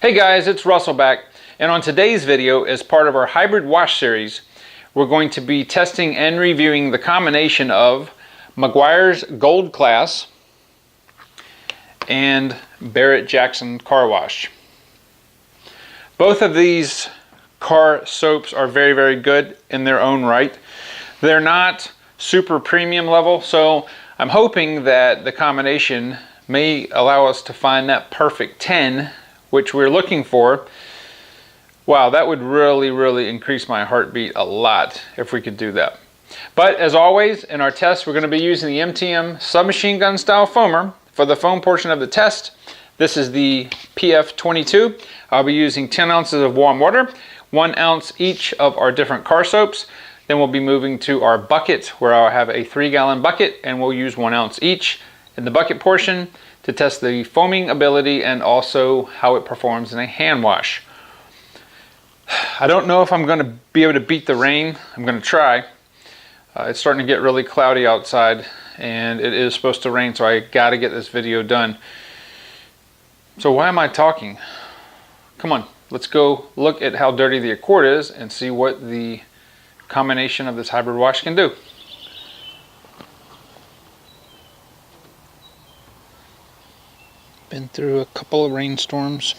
Hey guys, it's Russell back, and on today's video, as part of our hybrid wash series, we're going to be testing and reviewing the combination of Meguiars Gold Class and Barrett Jackson Car Wash. Both of these car soaps are very, very good in their own right. They're not super premium level, so I'm hoping that the combination may allow us to find that perfect 10, which we're looking for. Wow, that would really increase my heartbeat a lot if we could do that. But as always, in our test, we're going to be using the MTM submachine gun style foamer for the foam portion of the test. This is the PF22. I'll be using 10 ounces of warm water, 1 ounce each of our different car soaps. Then we'll be moving to our bucket, where I'll have a 3-gallon bucket, and we'll use 1 ounce each in the bucket portion to test the foaming ability and also how it performs in a hand wash. I don't know if I'm going to be able to beat the rain. I'm going to try. It's starting to get really cloudy outside and it is supposed to rain, so I got to get this video done. So why am I talking? Come on, let's go look at how dirty the Accord is and see what the combination of this hybrid wash can do. Been through a couple of rainstorms.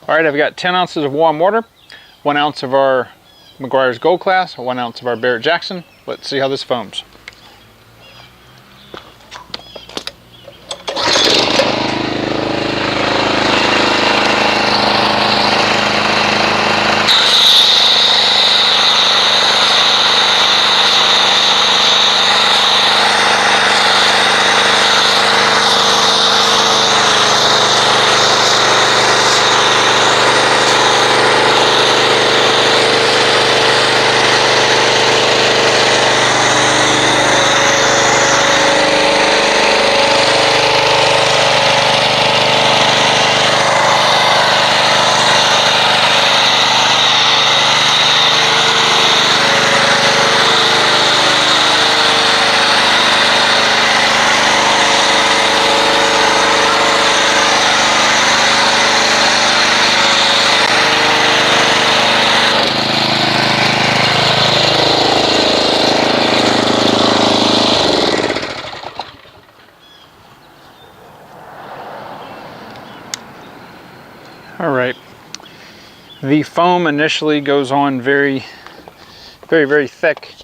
All right, I've got 10 ounces of warm water, 1 ounce of our Meguiars Gold Class, 1 ounce of our Barrett Jackson. Let's see how this foams. All right, the foam initially goes on very thick.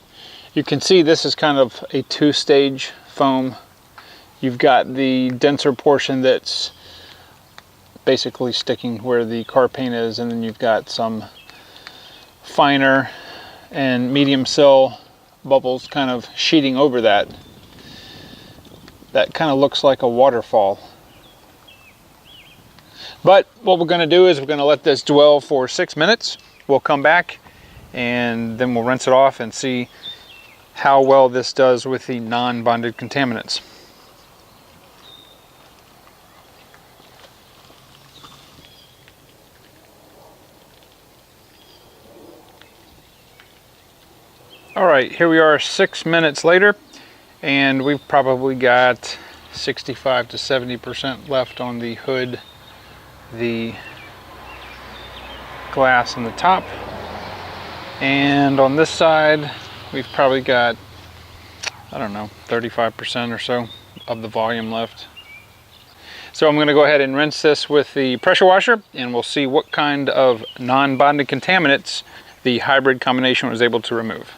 You can see this is kind of a two-stage foam. You've got the denser portion that's basically sticking where the car paint is, and then you've got some finer and medium sill bubbles kind of sheeting over that. That kind of looks like a waterfall. But what we're going to do is we're going to let this dwell for 6 minutes. We'll come back and then we'll rinse it off and see how well this does with the non-bonded contaminants. All right, here we are 6 minutes later, and we've probably got 65 to 70% left on the hood, the glass on the top, and on this side we've probably got, I don't know, 35% or so of the volume left. So I'm going to go ahead and rinse this with the pressure washer, and we'll see what kind of non-bonded contaminants the hybrid combination was able to remove.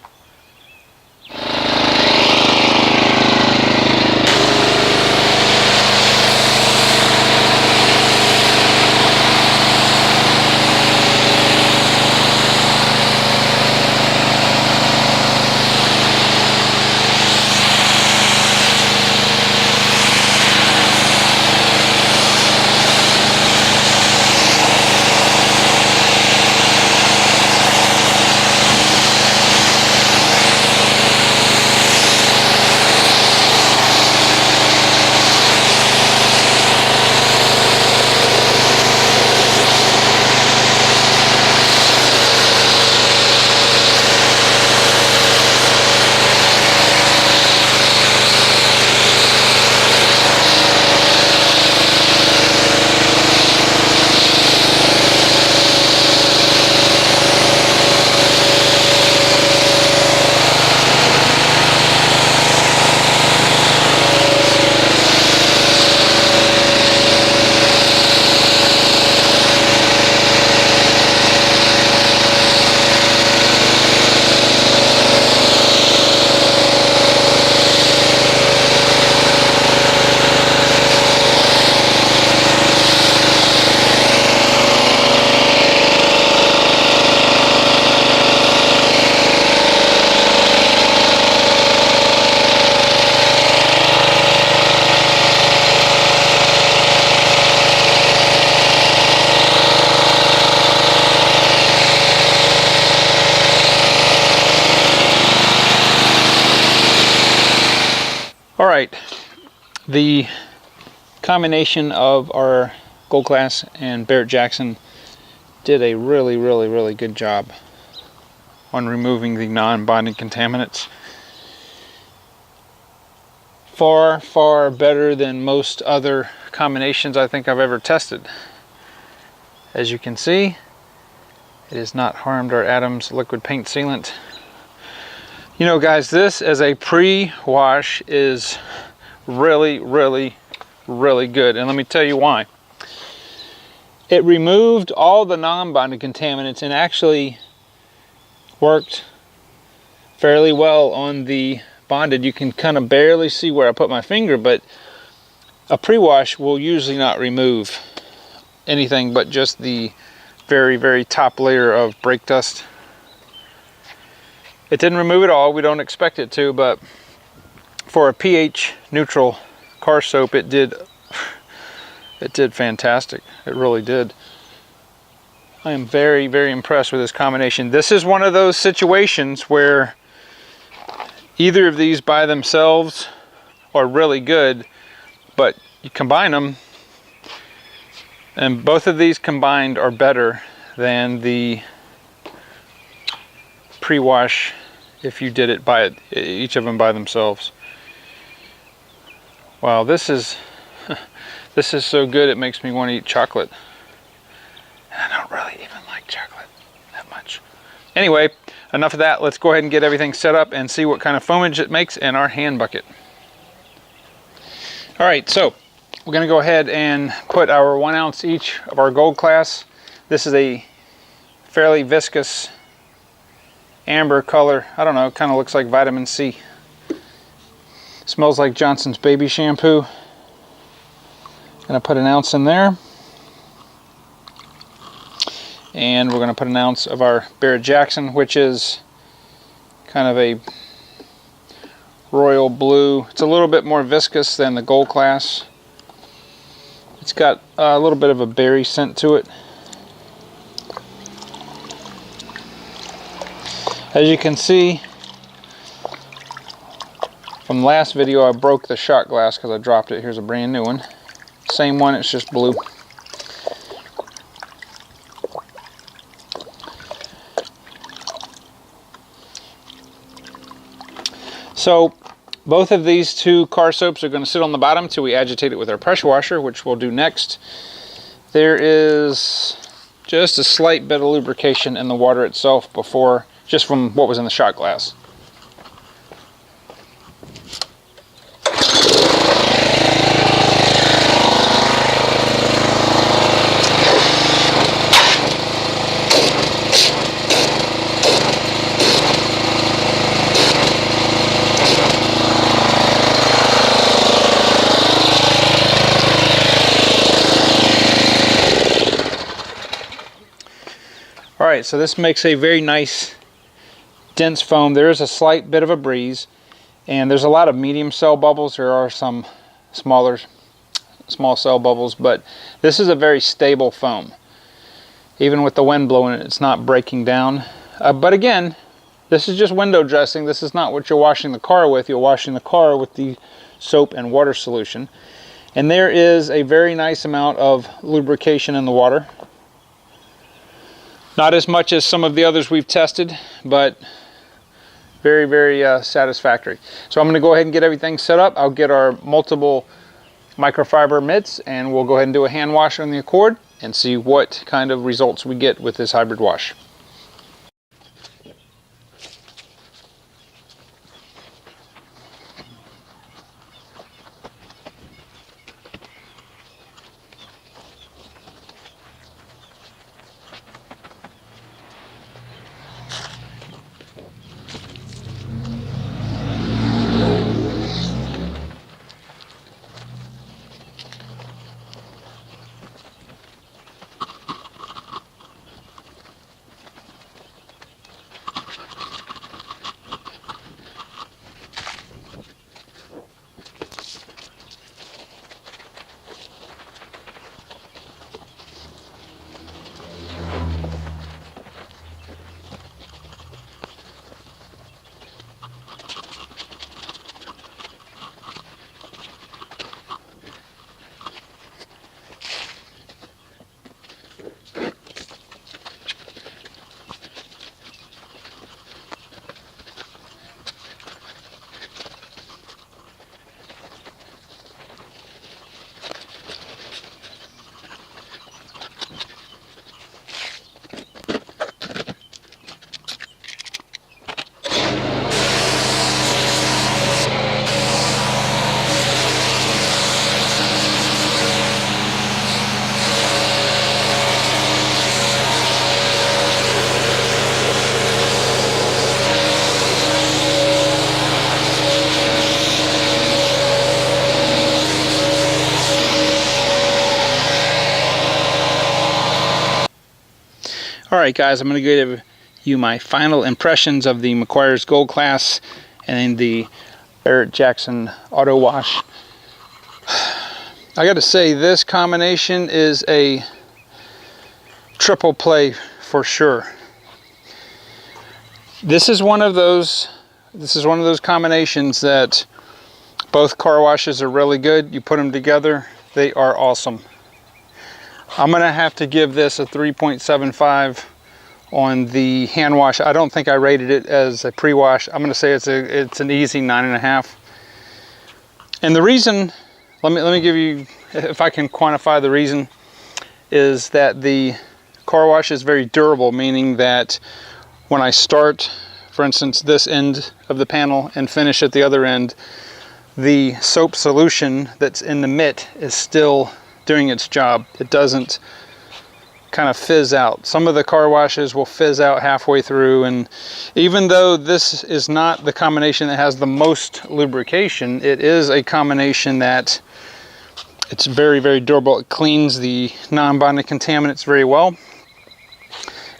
The combination of our Gold Class and Barrett Jackson did a really good job on removing the non-bonding contaminants. Far better than most other combinations I think I've ever tested. As you can see, it has not harmed our Adams liquid paint sealant. You know guys, this as a pre-wash is really good, and let me tell you why. It removed all the non-bonding contaminants and actually worked fairly well on the bonded. You can kind of barely see where I put my finger, but a pre-wash will usually not remove anything but just the very top layer of brake dust. It didn't remove it all. We don't expect it to, but for a pH neutral car soap, it did fantastic. It really did. I am very impressed with this combination. This is one of those situations where either of these by themselves are really good, but you combine them, and both of these combined are better than the pre-wash if you did it by each of them by themselves. Wow, this is so good it makes me want to eat chocolate. And I don't really even like chocolate that much. Anyway, enough of that. Let's go ahead and get everything set up and see what kind of foamage it makes in our hand bucket. All right, so we're going to go ahead and put our 1 ounce each of our Gold Class. This is a fairly viscous amber color. I don't know, it kind of looks like vitamin C. Smells like Johnson's baby shampoo. Gonna put 1 ounce in there. And we're gonna put 1 ounce of our Barrett Jackson, which is kind of a royal blue. It's a little bit more viscous than the Gold Class. It's got a little bit of a berry scent to it. As you can see from the last video, I broke the shot glass because I dropped it. Here's a brand new one. Same one, it's just blue. So both of these two car soaps are going to sit on the bottom till we agitate it with our pressure washer, which we'll do next. There is just a slight bit of lubrication in the water itself before, just from what was in the shot glass. Alright, so this makes a very nice dense foam. There is a slight bit of a breeze, and there's a lot of medium cell bubbles. There are some small cell bubbles, but this is a very stable foam. Even with the wind blowing it, it's not breaking down. But again, this is just window dressing. This is not what you're washing the car with. You're washing the car with the soap and water solution. And there is a very nice amount of lubrication in the water. Not as much as some of the others we've tested, but very satisfactory. So I'm going to go ahead and get everything set up. I'll get our multiple microfiber mitts, and we'll go ahead and do a hand wash on the Accord and see what kind of results we get with this hybrid wash. Alright guys, I'm going to give you my final impressions of the Meguiars Gold Class and the Barrett Jackson Auto Wash. I got to say, this combination is a triple play for sure. This is one of those combinations that both car washes are really good. You put them together, they are awesome. I'm gonna have to give this a 3.75 on the hand wash. I don't think I rated it as a pre-wash. I'm gonna say it's an easy 9.5. And the reason, let me give you, if I can quantify the reason, is that the car wash is very durable, meaning that when I start, for instance, this end of the panel and finish at the other end, the soap solution that's in the mitt is still doing its job. It doesn't kind of fizz out. Some of the car washes will fizz out halfway through, and even though this is not the combination that has the most lubrication, it is a combination that it's very, very durable. It cleans the non-bonded contaminants very well.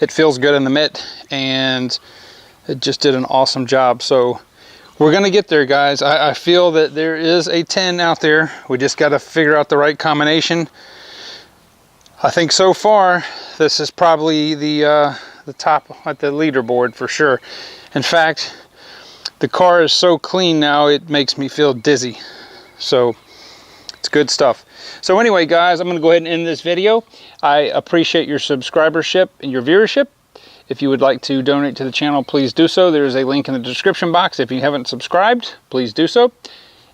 It feels good in the mitt, and it just did an awesome job. So we're gonna get there, guys. I feel that there is a 10 out there. We just got to figure out the right combination. I think so far this is probably the top at the leaderboard for sure. In fact, the car is so clean now it makes me feel dizzy. So it's good stuff. So anyway, guys, I'm gonna go ahead and end this video. I appreciate your subscribership and your viewership. If you would like to donate to the channel, please do so. There is a link in the description box. If you haven't subscribed, please do so.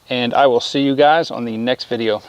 And I will see you guys on the next video.